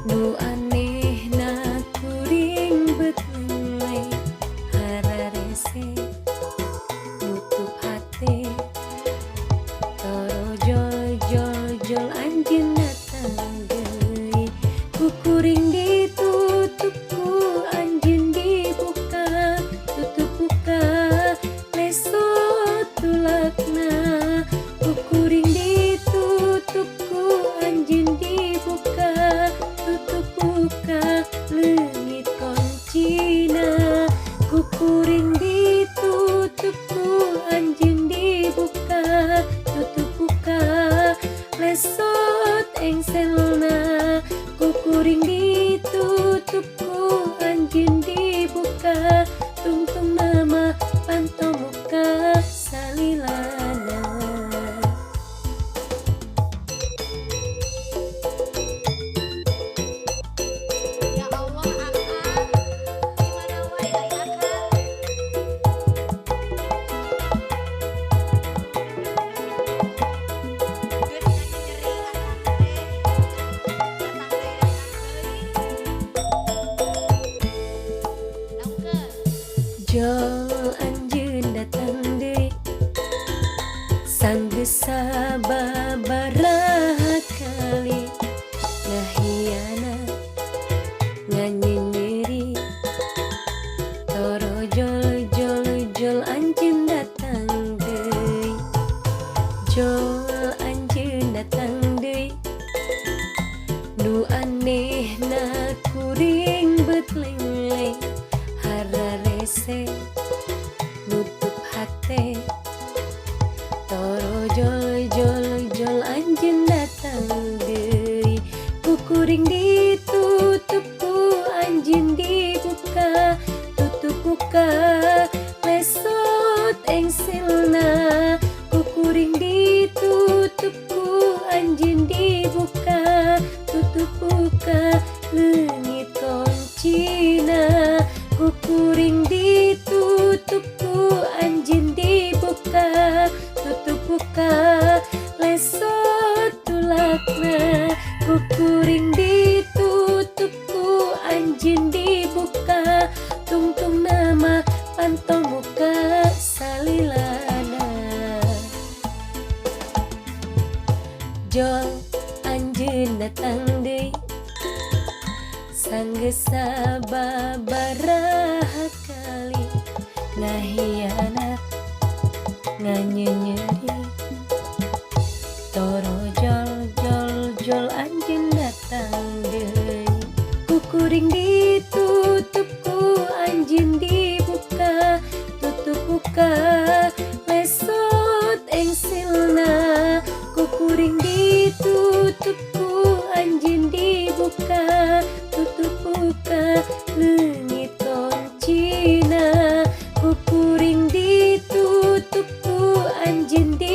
Nu anehna kuring betleng hararese nutup hate torojol jol jol anjeun datang deui ku kuring ditutup ku anjeun dibuka tutup buka lesot tulakna ku kuring ditutup ku anjeun dibuka tutup buka leungit koncina ku kuring ditutup ku anjeun dibuka tutup buka lesot engselna ku kuring ditutup ku anjeun dibuka tungtung nama pantau muka salilana. Ya Allah, Akang, gimana wae ai Akang? Geus nyeri Akang teh. Datang deui. Daungkeun. Jol anjeun datang deui sanggeus sababaraha kali ngahiana nganyenyeri torojol jol jol anjeun datang deui jol anjeun datang deui nu anehna kuring betleng hararese nutup hate torojol jol jol anjeun datang deui ku kuring ditutup ku anjeun dibuka tutup buka lesot engselna ku kuring ditutup ku anjeun dibuka tutup buka leungit koncina ku kuring ditutup ku anjeun dibuka tutup buka lesot tulakna ku kuring ditutup ku anjeun dibuka tungtung nama pantau muka salilana. Jol anjeun datang deui sanggeus sababaraha kali ngahianat nganyenyeri torojol jol jol anjeun datang deui ku kuring ditutup ku anjeun dibuka tutup buka lesot engselna ku kuring ditutup ku anjeun dibuka tutup buka leungit koncina ku kuring ditutup ku anjeun dibuka